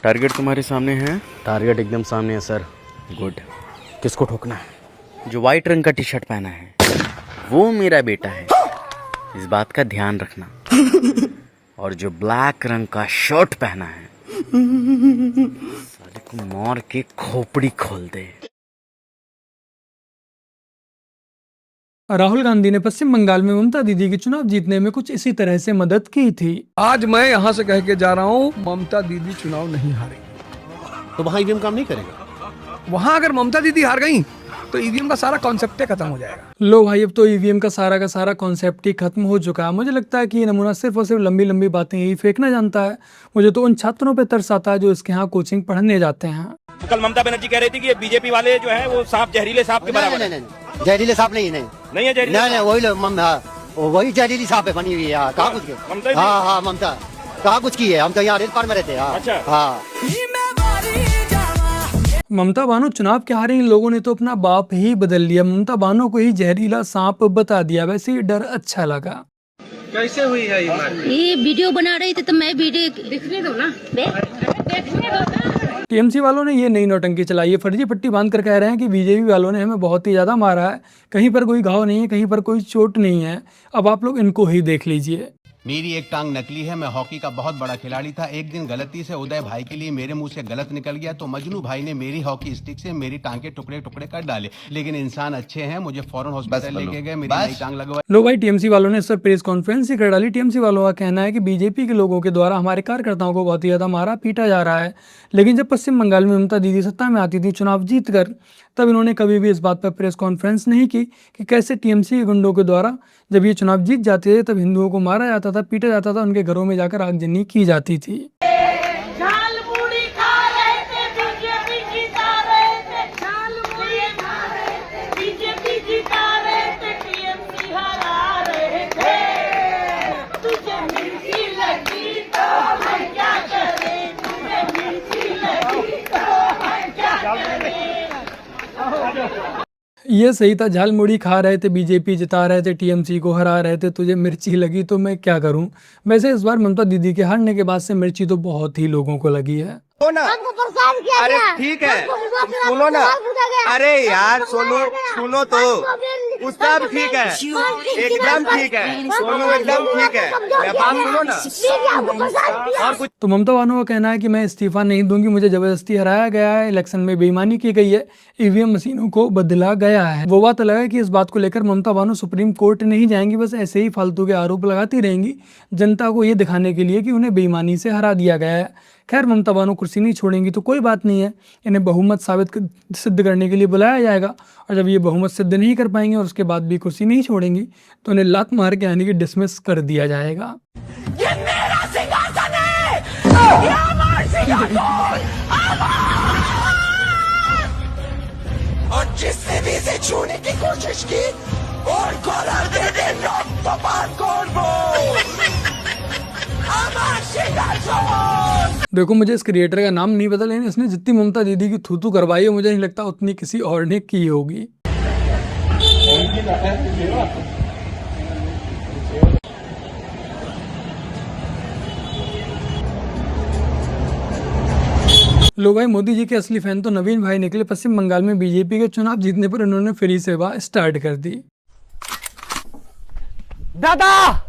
Target तुम्हारे सामने है? टारगेट एकदम सामने है सर। गुड। किसको ठोकना है? जो वाइट रंग का टी शर्ट पहना है वो मेरा बेटा है, इस बात का ध्यान रखना। और जो ब्लैक रंग का शर्ट पहना है साले को मार के खोपड़ी खोल दे। राहुल गांधी ने पश्चिम बंगाल में ममता दीदी की चुनाव जीतने में कुछ इसी तरह से मदद की थी। आज मैं यहाँ से कह के जा रहा हूँ, ममता दीदी चुनाव नहीं हारेगी। तो वहाँ ईवीएम काम नहीं करेगा? वहाँ अगर ममता दीदी हार गई तो ईवीएम का सारा कॉन्सेप्ट खत्म हो जाएगा। लो भाई, अब तो ईवीएम का सारा कॉन्सेप्ट ही खत्म हो चुका है। मुझे लगता है कि ये नमूना सिर्फ और सिर्फ लंबी लंबी बातें ही फेंकना जानता है। मुझे तो उन छात्रों पे तरस आता है जो इसके यहाँ कोचिंग पढ़ने जाते हैं। तो कल ममता बनर्जी कह रही थी कि बीजेपी वाले जो है वो सांप, जहरीले सांप के बराबर है। जहरीले सांप नहीं है, नहीं है जहरीले? नहीं वही जहरीली सांप है बनी हुई है। कहाँ कुछ की? हाँ ममता कहाँ कुछ की है? हम तो यहाँ रेल पार में रहते हैं। अच्छा। हाँ ममता बानो चुनाव के हारे इन लोगों ने तो अपना बाप ही बदल लिया। ममता बानो को ही जहरीला सांप बता दिया। वैसे ही डर अच्छा लगा। कैसे हुई है ये वीडियो बना रही थी तो मैं वीडियो देखने दो ना, देखने दो ना। टीएमसी वालों ने ये नई नौटंकी चलाई है। फर्जी पट्टी बांध कर कह रहे हैं कि बीजेपी वालों ने हमें बहुत ही ज्यादा मारा है, कहीं पर कोई घाव नहीं है, कहीं पर कोई चोट नहीं है। अब आप लोग इनको ही देख लीजिए। मेरी एक टांग नकली है, मैं हॉकी का बहुत बड़ा खिलाड़ी था। एक दिन गलती से उदय भाई के लिए मेरे मुंह से गलत निकल गया तो मजनू भाई ने मेरी हॉकी स्टिक से मेरी टांग के टुकड़े टुकड़े कर डाले, लेकिन इंसान अच्छे हैं, मुझे फौरन हॉस्पिटल लेके गए, मेरी नई टांग लगवा। लो भाई, टीएमसी वालों ने इस पर प्रेस कॉन्फ्रेंस ही कर डाली। टीएमसी वालों का कहना है कि बीजेपी के लोगों के द्वारा हमारे कार्यकर्ताओं को बहुत ही ज्यादा मारा पीटा जा रहा है। लेकिन जब पश्चिम बंगाल में ममता दीदी सत्ता में आती थी चुनाव जीत कर, तब इन्होंने कभी भी इस बात पर प्रेस कॉन्फ्रेंस नहीं की कि कैसे टीएमसी के गुंडों के द्वारा जब ये चुनाव जीत जाते थे तब हिंदुओं को मारा जाता था, पीटा जाता था, उनके घरों में जाकर आगजनी की जाती थी। ये सही था, झाल मुड़ी खा रहे थे, बीजेपी जिता रहे थे, टीएमसी को हरा रहे थे, तुझे मिर्ची लगी तो मैं क्या करूं। वैसे इस बार ममता दीदी के हारने के बाद से मिर्ची तो बहुत ही लोगों को लगी है। अरे ठीक है, सुनो ना। अरे यार सुनो तो, उसका भी ठीक है, एकदम ठीक है, सोनू एकदम ठीक है, बात सुनो ना। और कुछ तो ममता बानो का कहना है कि मैं इस्तीफा नहीं दूंगी, मुझे जबरदस्ती हराया गया है, इलेक्शन में बेईमानी की गई है, ईवीएम मशीनों को बदला गया है। वो बात अलग है कि इस बात को लेकर ममता बानो सुप्रीम कोर्ट नहीं जाएंगी, बस ऐसे ही फालतू के आरोप लगाती रहेंगी जनता को ये दिखाने के लिए कि उन्हें बेईमानी से हरा दिया गया है। खैर, ममता बानो कुर्सी नहीं छोड़ेंगी तो कोई बात नहीं है, इन्हें बहुमत सिद्ध करने के लिए बुलाया जाएगा। और जब ये बहुमत सिद्ध नहीं कर पाएंगे और उसके बाद भी कुर्सी नहीं छोड़ेंगी तो उन्हें लात मार के यानी कि डिसमिस कर दिया जाएगा। ये मेरा सिंहासन है, ये हमारा सिंहासन। और जिसने भी इसे छूने की कोशिश की और कोला दे दे तो बात कौन देखो, मुझे इस क्रिएटर का नाम नहीं पता, लेकिन इसने जितनी ममता दीदी की थूथू करवाई है मुझे नहीं लगता उतनी किसी और ने की होगी। लो भाई, मोदी जी के असली फैन तो नवीन भाई निकले। पश्चिम बंगाल में बीजेपी के चुनाव जीतने पर उन्होंने फ्री सेवा स्टार्ट कर दी। दादा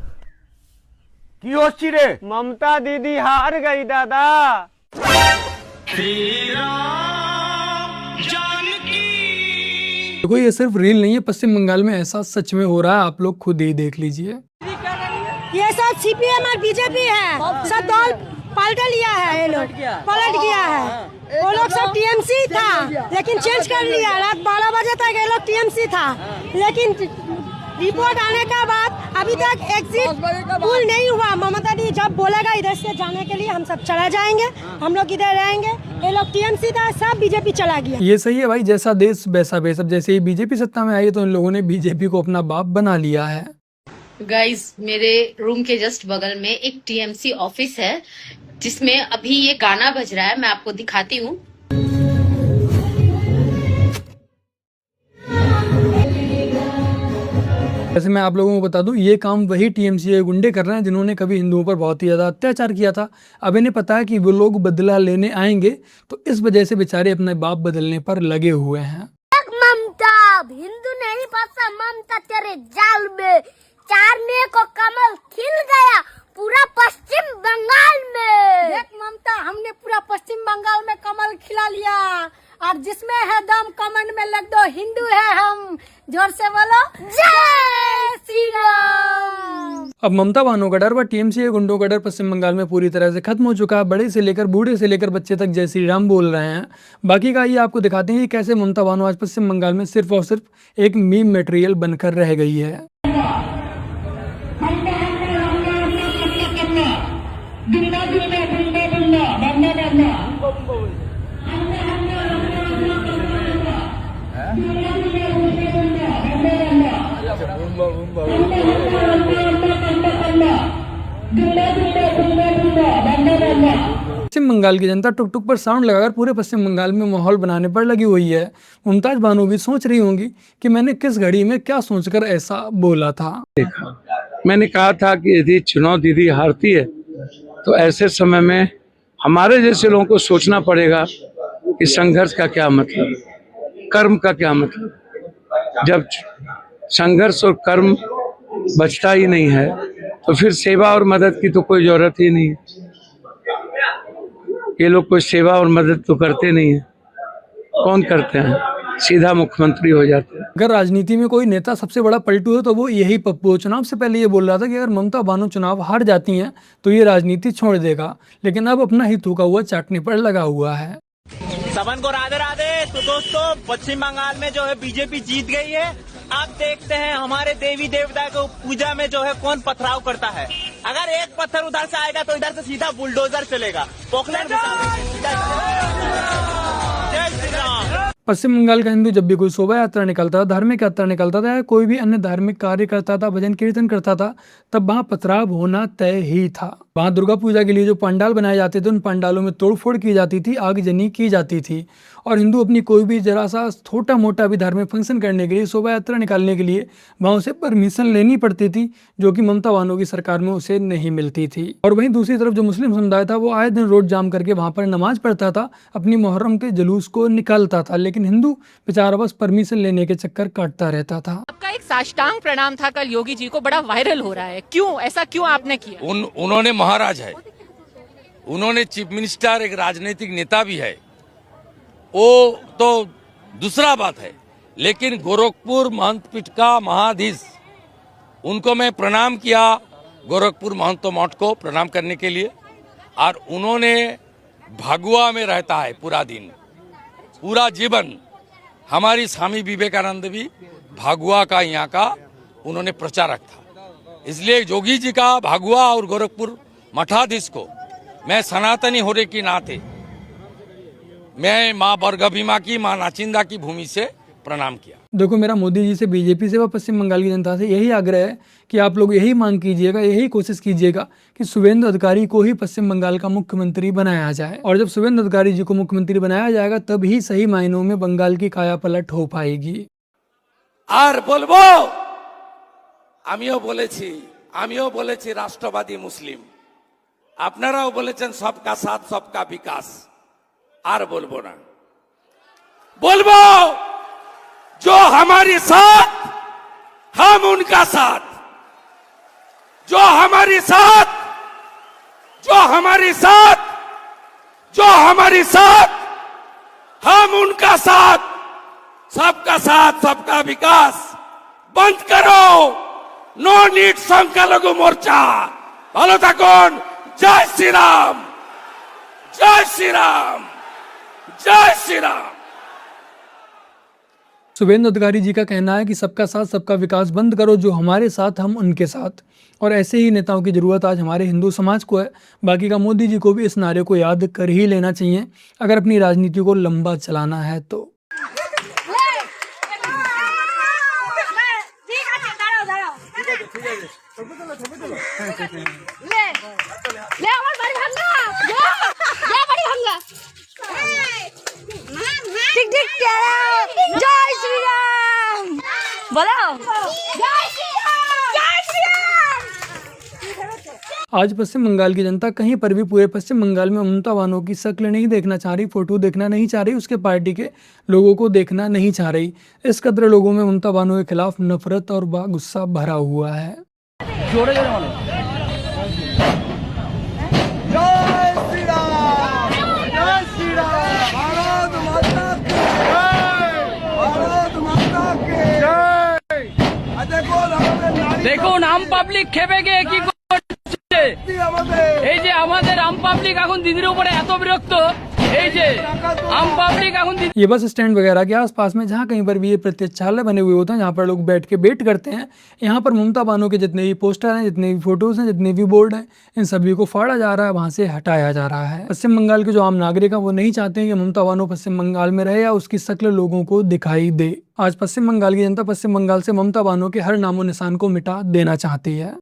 की होची रे, ममता दीदी हार गई दादा। देखो, ये सिर्फ रील नहीं है, पश्चिम बंगाल में ऐसा सच में हो रहा है, आप लोग खुद ही देख लीजिए। ये सब सीपीएम और बीजेपी है, सब दल पलट लिया है, ये लोग पलट गया है। वो लोग सब टीएमसी था लेकिन चेंज कर लिया। रात 12 बजे तक ये लोग टीएमसी था, लेकिन रिपोर्ट आने का बाद अभी तक एग्जिट पोल नहीं हुआ। ममता दी जब बोलेगा इधर से जाने के लिए हम सब चला जाएंगे, हम लोग इधर रहेंगे। ये लोग टीएमसी था, सब बीजेपी चला गया। ये सही है भाई, जैसा देश वैसा बेस। अब जैसे ही बीजेपी सत्ता में आई है तो इन लोगों ने बीजेपी को अपना बाप बना लिया है। गाइस, मेरे रूम के जस्ट बगल में एक टीएमसी ऑफिस है जिसमें अभी ये गाना बज रहा है, मैं आपको दिखाती हूँ। वैसे मैं आप लोगों को बता दूं, ये काम वही टीएमसी के गुंडे कर रहे हैं जिन्होंने कभी हिंदुओं पर बहुत ही ज्यादा अत्याचार किया था। अब इन्हें पता है कि वो लोग बदला लेने आएंगे, तो इस वजह से बेचारे अपने बाप बदलने पर लगे हुए हैं। ममता हिंदू नहीं पसंद, ममता तेरे जाल में 4 मई को कमल खिल गया पूरा पश्चिम बंगाल में। देख ममता, हमने पूरा पश्चिम बंगाल में कमल खिला लिया, और जिसमें है दम कमेंट में लग दो, हिंदू है हम, जोर से बोलो जय श्री राम। अब ममता बानो का डर व टीएमसी के गुंडों का डर पश्चिम बंगाल में पूरी तरह से खत्म हो चुका है। बड़े से लेकर बूढ़े से लेकर बच्चे तक जय श्री राम बोल रहे हैं। बाकी का ये आपको दिखाते हैं कि कैसे ममता बानो आज पश्चिम बंगाल में सिर्फ और सिर्फ एक मीम मटेरियल बनकर रह गई है। पश्चिम बंगाल की जनता टुक टुक पर साउंड लगाकर पूरे पश्चिम बंगाल में माहौल बनाने पर लगी हुई है। मुमताज बानो भी सोच रही होंगी कि मैंने किस घड़ी में क्या सोचकर ऐसा बोला था। मैंने कहा था कि यदि चुनाव दीदी हारती है तो ऐसे समय में हमारे जैसे लोगों को सोचना पड़ेगा कि संघर्ष का क्या मतलब, कर्म का क्या मतलब। जब संघर्ष और कर्म बचता ही नहीं है तो फिर सेवा और मदद की तो कोई जरूरत ही नहीं है। ये लोग कोई सेवा और मदद तो करते नहीं है, कौन करते हैं, सीधा मुख्यमंत्री हो जाते हैं। अगर राजनीति में कोई नेता सबसे बड़ा पलटू है तो वो यही पप्पू है। चुनाव से पहले ये बोल रहा था कि अगर ममता बानो चुनाव हार जाती हैं तो ये राजनीति छोड़ देगा, लेकिन अब अपना ही थूका हुआ चाटने पर लगा हुआ है। सबन को राधे राधे। तो दोस्तों, पश्चिम बंगाल में जो है बीजेपी जीत गई है। अब देखते हैं हमारे देवी देवता को पूजा में जो है कौन पथराव करता है। अगर एक पत्थर उधर से आएगा तो इधर से सीधा बुलडोजर चलेगा। पोखरण जय श्री राम। पश्चिम बंगाल का हिंदू जब भी कोई शोभा यात्रा निकलता था, धार्मिक यात्रा निकलता था या कोई भी अन्य धार्मिक कार्य करता था, भजन कीर्तन करता था, तब वहाँ पथराव होना तय ही था। वहाँ दुर्गा पूजा के लिए जो पंडाल बनाए जाते थे उन पंडालों में तोड़फोड़ की जाती थी, आगजनी की जाती थी। और हिंदू अपनी कोई भी जरा सा छोटा मोटा भी धार्मिक फंक्शन करने के लिए, शोभा यात्रा निकालने के लिए वहाँ उसे परमिशन लेनी पड़ती थी, जो कि ममता बानो की सरकार में उसे नहीं मिलती थी। और वहीं दूसरी तरफ जो मुस्लिम समुदाय था वो आए दिन रोड जाम करके वहाँ पर नमाज पढ़ता था, अपनी मुहर्रम के जुलूस को निकालता था, लेकिन हिंदू बेचारा बस परमिशन लेने के चक्कर काटता रहता था। आपका एक साष्टांग प्रणाम था कल योगी जी को, बड़ा वायरल हो रहा है, क्यों ऐसा क्यों आपने किया? उन्होंने महाराज है, उन्होंने चीफ मिनिस्टर, एक राजनीतिक नेता भी है, वो तो दूसरा बात है, लेकिन गोरखपुर महंत पीठ का महाधीश, उनको मैं प्रणाम किया, गोरखपुर महंतो मठ को प्रणाम करने के लिए। और उन्होंने भगवा में रहता है पूरा दिन, पूरा जीवन। हमारी स्वामी विवेकानंद भी भगवा का यहाँ का उन्होंने प्रचारक था, इसलिए योगी जी का भगवा और गोरखपुर मठाधीश को मैं सनातनी होने के नाते मैं माँ बरगभीमा की, माँ नाचिंदा की भूमि से प्रणाम किया। देखो, मेरा मोदी जी से, बीजेपी से व पश्चिम बंगाल की जनता से यही आग्रह है कि आप लोग यही मांग कीजिएगा, यही कोशिश कीजिएगा कि शुभेंदु अधिकारी को ही पश्चिम बंगाल का मुख्यमंत्री बनाया जाए। और जब शुभेंदु अधिकारी जी को मुख्यमंत्री बनाया जाएगा तब ही सही मायनों में बंगाल की काया पलट हो पाएगी। আর বলবো, আমিও বলেছি রাষ্ট্রবাদী মুসলিম, আপনারাও বলেছেন সবকা সাথ সবকা বিকাশ। আর বলবো না, বলবো जो हमारे साथ हम उनका साथ, जो हमारे साथ हम उनका साथ, सबका साथ सबका विकास। बंद करो नो नीड संख्यालघु मोर्चा। ভালো থাকুন। जय श्री राम, जय श्री राम, जय श्री राम। शुभेंदु अधिकारी जी का कहना है कि सबका साथ सबका विकास बंद करो, जो हमारे साथ हम उनके साथ। और ऐसे ही नेताओं की जरूरत आज हमारे हिंदू समाज को है। बाकी का मोदी जी को भी इस नारे को याद कर ही लेना चाहिए अगर अपनी राजनीति को लंबा चलाना है तो। जय श्री राम बोलो, जय श्री राम। आज पश्चिम बंगाल की जनता कहीं पर भी पूरे पश्चिम बंगाल में ममता बानो की शक्ल नहीं देखना चाह रही, फोटो देखना नहीं चाह रही, उसके पार्टी के लोगों को देखना नहीं चाह रही। इस कदर लोगों में ममता बानो के खिलाफ नफरत और गुस्सा भरा हुआ है। जोड़े जोड़े वाले जय श्री राम, जय श्री राम, भारत माता की जय, भारत माता की जय। देखो नाम पब्लिक खेपेगे की এই যে আমাদের আম পাবলিক এখন দিদির উপরে এত বিরক্ত, এই যে আম পাবলিক এখন ये बस स्टैंड वगैरह के आसपास में जहाँ कहीं पर भी ये प्रतीक्षालय बने हुए होते हैं, जहाँ पर लोग बैठ के वेट करते हैं, यहाँ पर ममता बानो के जितने भी पोस्टर हैं, जितने भी फोटोज हैं, जितने भी बोर्ड हैं, इन सभी को फाड़ा जा रहा है, वहाँ से हटाया जा रहा है। पश्चिम बंगाल के जो आम नागरिक हैं वो नहीं चाहते हैं कि ममता बानो पश्चिम बंगाल में रहे या उसकी शक्ल लोगों को दिखाई दे। आज पश्चिम बंगाल की जनता पश्चिम बंगाल से ममता बानो के हर नामो निशान को मिटा देना चाहती है।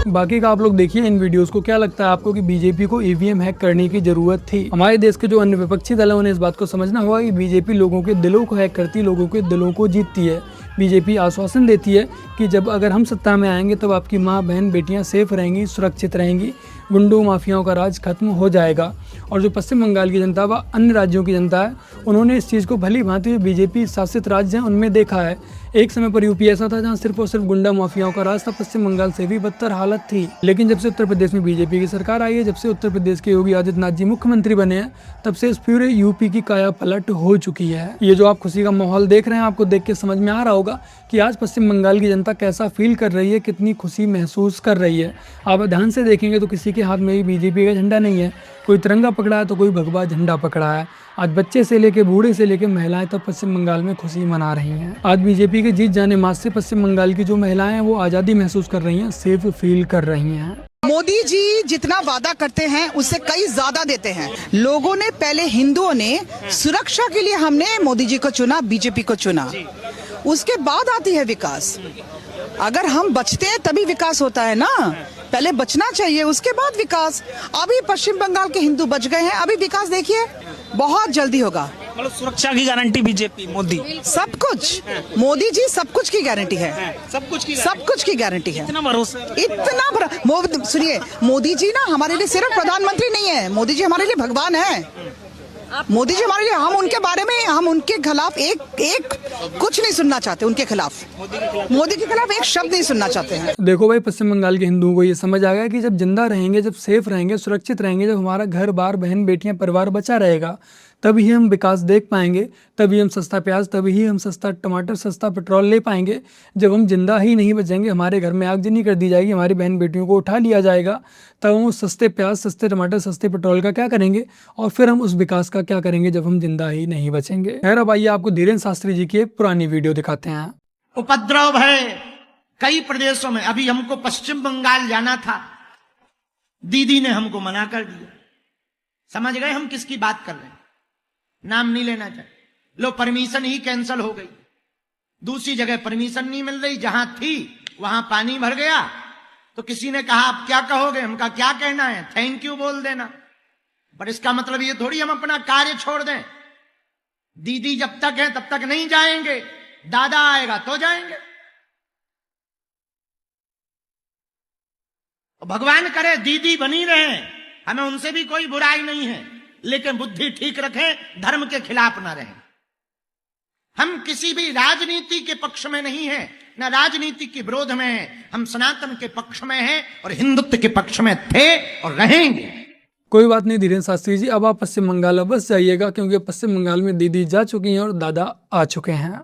बाकी का आप लोग देखिए इन वीडियोस को। क्या लगता है आपको कि बीजेपी को ईवीएम हैक करने की जरूरत थी? हमारे देश के जो अन्य विपक्षी दल है उन्हें इस बात को समझना होगा कि बीजेपी लोगों के दिलों को हैक करती, लोगों के दिलों को जीतती है। बीजेपी आश्वासन देती है कि जब अगर हम सत्ता में आएंगे तब आपकी माँ बहन बेटियाँ सेफ रहेंगी, सुरक्षित रहेंगी, गुंडों माफियाओं का राज खत्म हो जाएगा। और जो पश्चिम बंगाल की जनता व अन्य राज्यों की जनता है उन्होंने इस चीज़ को भली भांति बीजेपी शासित राज्य हैं उनमें देखा है। एक समय पर यूपी ऐसा था जहां सिर्फ और सिर्फ गुंडा माफियाओं का राज था, पश्चिम बंगाल से भी बदतर हालत थी। लेकिन जब से उत्तर प्रदेश में बीजेपी की सरकार आई है, जब से उत्तर प्रदेश के योगी आदित्यनाथ जी मुख्यमंत्री बने हैं, तब से इस पूरे यूपी की काया पलट हो चुकी है। ये जो आप खुशी का माहौल देख रहे हैं, आपको देख के समझ में आ रहा होगा कि आज पश्चिम बंगाल की जनता कैसा फील कर रही है, कितनी खुशी महसूस कर रही है। आप ध्यान से देखेंगे तो किसी के हाथ में भी बीजेपी का झंडा नहीं है, कोई तिरंगा पकड़ा है तो कोई भगवा झंडा पकड़ा है। आज बच्चे से लेके बूढ़े से लेके महिलाएं तब पश्चिम बंगाल में खुशी मना रही हैं। आज बीजेपी के जीत जाने मात्र से पश्चिम बंगाल की जो महिलाएं हैं वो आज़ादी महसूस कर रही हैं, सेफ फील कर रही हैं। मोदी जी जितना वादा करते हैं उससे कई ज्यादा देते हैं। लोगों ने पहले, हिंदुओं ने सुरक्षा के लिए हमने मोदी जी को चुना, बीजेपी को चुना, उसके बाद आती है विकास। अगर हम बचते हैं तभी विकास होता है ना, पहले बचना चाहिए उसके बाद विकास। अभी पश्चिम बंगाल के हिंदू बच गए हैं, अभी विकास देखिए बहुत जल्दी होगा। मतलब सुरक्षा की गारंटी बीजेपी, मोदी, सब कुछ, मोदी जी सब कुछ की गारंटी है, सब कुछ की गारंटी है। इतना भरोसा, इतना सुनिए, मोदी जी ना हमारे लिए सिर्फ प्रधानमंत्री नहीं है, मोदी जी हमारे लिए भगवान है। मोदी जी हमारे लिए, हम उनके बारे में, हम उनके खिलाफ एक कुछ नहीं सुनना चाहते, उनके खिलाफ, मोदी के खिलाफ एक शब्द नहीं सुनना चाहते हैं। देखो भाई, पश्चिम बंगाल के हिंदुओं को ये समझ आ गया कि जब जिंदा रहेंगे, जब सेफ रहेंगे, सुरक्षित रहेंगे, जब हमारा घर बार, बहन बेटियां, परिवार बचा रहेगा, तभी हम विकास देख पाएंगे, तभी हम सस्ता प्याज, तभी हम सस्ता टमाटर, सस्ता पेट्रोल ले पाएंगे। जब हम जिंदा ही नहीं बचेंगे, हमारे घर में आगजनी कर दी जाएगी, हमारी बहन बेटियों को उठा लिया जाएगा, तब हम सस्ते प्याज, सस्ते टमाटर, सस्ते पेट्रोल का क्या करेंगे और फिर हम उस विकास का क्या करेंगे जब हम जिंदा ही नहीं बचेंगे। खैर, अब आइए आपको धीरेन्द्र शास्त्री जी की एक पुरानी वीडियो दिखाते हैं। उपद्रव है कई प्रदेशों में। अभी हमको पश्चिम बंगाल जाना था, दीदी ने हमको मना कर दिया। समझ गए हम किसकी बात कर रहे हैं? नाम नहीं लेना चाहिए। लो, परमिशन ही कैंसिल हो गई। दूसरी जगह परमिशन नहीं मिल रही, जहां थी वहां पानी भर गया। तो किसी ने कहा आप क्या कहोगे? हम कहा क्या कहना है, थैंक यू बोल देना। पर इसका मतलब ये थोड़ी हम अपना कार्य छोड़ दें। दीदी जब तक है तब तक नहीं जाएंगे, दादा आएगा तो जाएंगे। भगवान करे दीदी बनी रहे, हमें उनसे भी कोई बुराई नहीं है, लेकिन बुद्धि ठीक रखें, धर्म के खिलाफ ना रहें। हम किसी भी राजनीति के पक्ष में नहीं है, न राजनीति के विरोध में है। हम सनातन के पक्ष में हैं और हिंदुत्व के पक्ष में थे और रहेंगे। कोई बात नहीं धीरेन्द्र शास्त्री जी, अब आप पश्चिम बंगाल बस जाइएगा, क्योंकि पश्चिम बंगाल में दीदी जा चुकी हैं और दादा आ चुके हैं।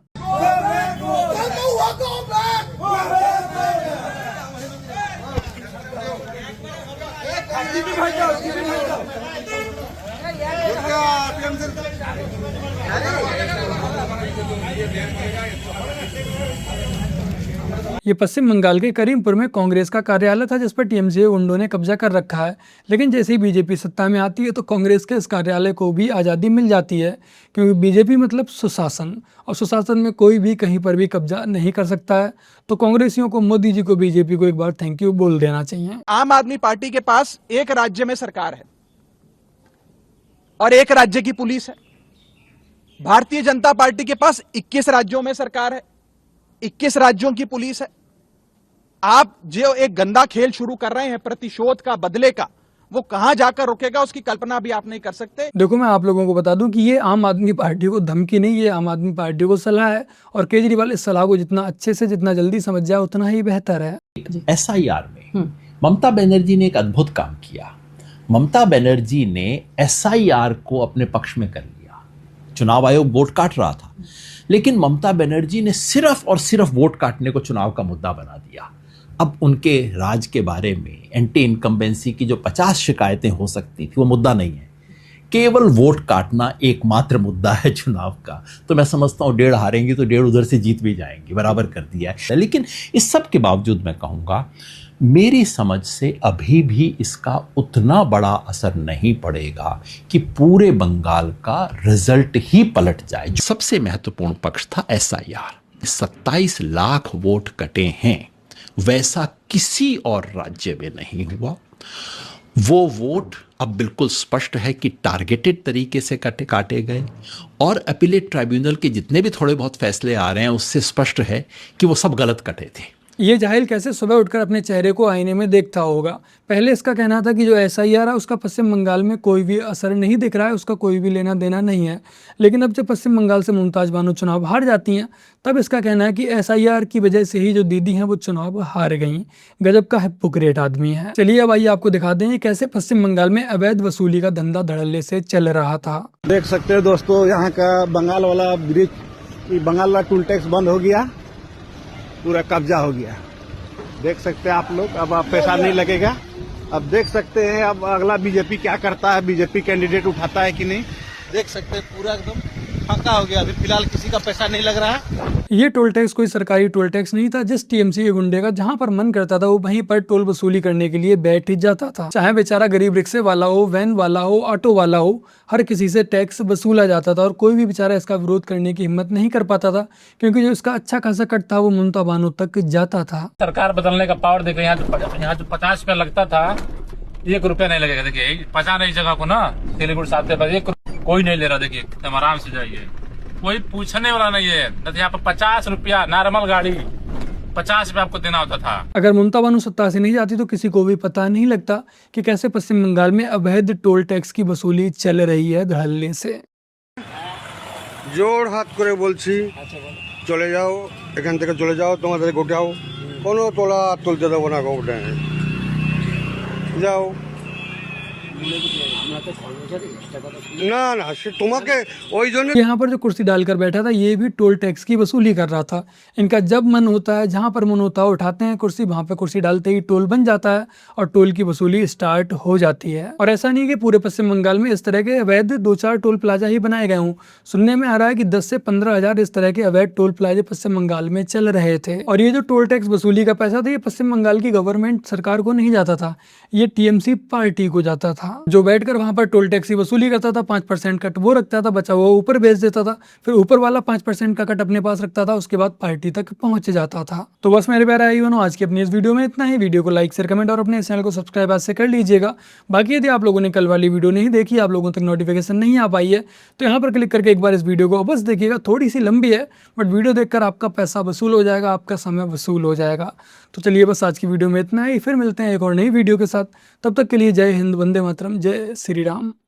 ये पश्चिम बंगाल के करीमपुर में कांग्रेस का कार्यालय था जिस पर टीएमसी गुंडों ने कब्जा कर रखा है। लेकिन जैसे ही बीजेपी सत्ता में आती है तो कांग्रेस के इस कार्यालय को भी आज़ादी मिल जाती है, क्योंकि बीजेपी मतलब सुशासन, और सुशासन में कोई भी कहीं पर भी कब्जा नहीं कर सकता है। तो कांग्रेसियों को, मोदी जी को, बीजेपी को एक बार थैंक यू बोल देना चाहिए। आम आदमी पार्टी के पास एक राज्य में सरकार है और एक राज्य की पुलिस है। भारतीय जनता पार्टी के पास 21 राज्यों में सरकार है, 21 राज्यों की पुलिस है। आप जो एक गंदा खेल शुरू कर रहे हैं प्रतिशोध का, बदले का, वो कहां जाकर रुकेगा उसकी कल्पना भी आप नहीं कर सकते। देखो मैं आप लोगों को बता दूं कि ये आम आदमी पार्टी को धमकी नहीं, ये आम आदमी पार्टी को सलाह है और केजरीवाल इस सलाह को जितना अच्छे से जितना जल्दी समझ जाए उतना ही बेहतर है। एसआईआर में ममता बनर्जी ने एक अद्भुत काम किया। ममता बनर्जी ने एसआईआर को अपने पक्ष में कर लिया। चुनाव आयोग वोट काट रहा था, लेकिन ममता बनर्जी ने सिर्फ और सिर्फ वोट काटने को चुनाव का मुद्दा बना दिया। अब उनके राज के बारे में, एंटी इनकम्बेंसी की जो 50 शिकायतें हो सकती थी वो मुद्दा नहीं है, केवल वोट काटना एकमात्र मुद्दा है चुनाव का। तो मैं समझता हूँ 1.5 हारेंगी तो 1.5 उधर से जीत भी जाएंगी, बराबर कर दिया है। लेकिन इस सब के बावजूद मैं कहूँगा मेरी समझ से अभी भी इसका उतना बड़ा असर नहीं पड़ेगा कि पूरे बंगाल का रिजल्ट ही पलट जाए। सबसे महत्वपूर्ण पक्ष था एसआईआर। 27 लाख वोट कटे हैं, वैसा किसी और राज्य में नहीं हुआ। वो वोट अब बिल्कुल स्पष्ट है कि टारगेटेड तरीके से काटे गए और अपीलेट ट्राइब्यूनल के जितने भी थोड़े बहुत फैसले आ रहे हैं उससे स्पष्ट है कि वो सब गलत कटे थे। ये जाहिल कैसे सुबह उठकर अपने चेहरे को आईने में देखता होगा। पहले इसका कहना था कि जो एसआईआर है उसका पश्चिम बंगाल में कोई भी असर नहीं दिख रहा है, उसका कोई भी लेना देना नहीं है। लेकिन अब जब पश्चिम बंगाल से मुमताज बानो चुनाव हार जाती हैं तब इसका कहना है कि एसआईआर की वजह से ही जो दीदी हैं वो चुनाव हार गई। गजब का हिपोक्रेट आदमी है। चलिए अब आइए आपको दिखा दें कैसे पश्चिम बंगाल में अवैध वसूली का धंधा धड़ल्ले से चल रहा था। देख सकते हो दोस्तों, यहाँ का बंगाल वाला ब्रिज, बंगाल वाला टोल टैक्स बंद हो गया, पूरा कब्जा हो गया। देख सकते हैं आप लोग, अब पैसा नहीं लगेगा। अब देख सकते हैं अब अगला बीजेपी क्या करता है, बीजेपी कैंडिडेट उठाता है कि नहीं। देख सकते हैं पूरा एकदम फाका हो गया। अभी फिलहाल किसी का पैसा नहीं लग रहा है। ये टोल टैक्स कोई सरकारी टोल टैक्स नहीं था, जिस टीएमसी के गुंडे का जहां पर मन करता था वो वहीं पर टोल वसूली करने के लिए बैठ ही जाता था। चाहे बेचारा गरीब रिक्शे वाला हो, वैन वाला हो, ऑटो वाला हो, हर किसी से टैक्स वसूला जाता था और कोई भी बेचारा इसका विरोध करने की हिम्मत नहीं कर पाता था, क्योंकि जो इसका अच्छा खासा कट था वो ममता बानो तक जाता था। सरकार बदलने का पावर देख, यहाँ जो 50 रुपया लगता था 1 रुपया नहीं लगेगा। देखिए 50 जगह को ना सिलीगुड़ी साथ कोई नहीं ले रहा। देखिए एकदम आराम से जाइए, कोई पूछने वाला नहीं है। नहीं यहाँ पर 50 रुपया नॉर्मल गाड़ी 50 रुपया आपको देना होता था। अगर ममता बानो सत्ता से नहीं जाती तो किसी को भी पता नहीं लगता कि कैसे पश्चिम बंगाल में अवैध टोल टैक्स की वसूली चल रही है धड़ल्ले से। जोड़ हाथ करे बोलছি চলে যাও, এখান থেকে চলে যাও, তোমাদের গোটাও কোনো তোলা তুলতে দেবো না, গোটা যাও। না না সে তোমাকে ওই জন্য यहाँ पर जो कुर्सी डालकर बैठा था ये भी टोल टैक्स की वसूली कर रहा था। इनका जब मन होता है, जहाँ पर मन होता है उठाते हैं कुर्सी, वहाँ पे कुर्सी डालते ही टोल बन जाता है और टोल की वसूली स्टार्ट हो जाती है। और ऐसा नहीं कि पूरे पश्चिम बंगाल में इस तरह के अवैध 2-4 टोल प्लाजा ही बनाए गए हों। सुनने में आ रहा है कि 10 से 15 हजार इस तरह के अवैध टोल प्लाजे पश्चिम बंगाल में चल रहे थे। और ये जो टोल टैक्स वसूली का पैसा था ये पश्चिम बंगाल की गवर्नमेंट सरकार को नहीं जाता था, ये टीएमसी पार्टी को जाता था, जो बैठकर वहां पर टोल टैक्स की वसूली करता था। 5% कट वो रखता था, बचा हुआ ऊपर भेज देता था, फिर ऊपर वाला 5% का कट अपने पास रखता था, उसके बाद पार्टी तक पहुंच जाता था। तो बस मेरे प्यारे भाई बहनों, आज की अपनी इस वीडियो में इतना ही। वीडियो को लाइक शेयर कमेंट और अपने चैनल को सब्सक्राइब आज से कर लीजिएगा। बाकी यदि आप लोगों ने कल वाली वीडियो नहीं देखी, आप लोगों तक नोटिफिकेशन नहीं आ पाई है, तो यहाँ पर क्लिक करके एक बार इस वीडियो को बस देखिएगा। थोड़ी सी लंबी है बट वीडियो देखकर आपका पैसा वसूल हो जाएगा, आपका समय वसूल हो जाएगा। तो चलिए बस आज की वीडियो में इतना ही, फिर मिलते हैं एक और नई वीडियो के साथ। तब तक के लिए जय हिंद, वंदे मातरम, जय श्री राम।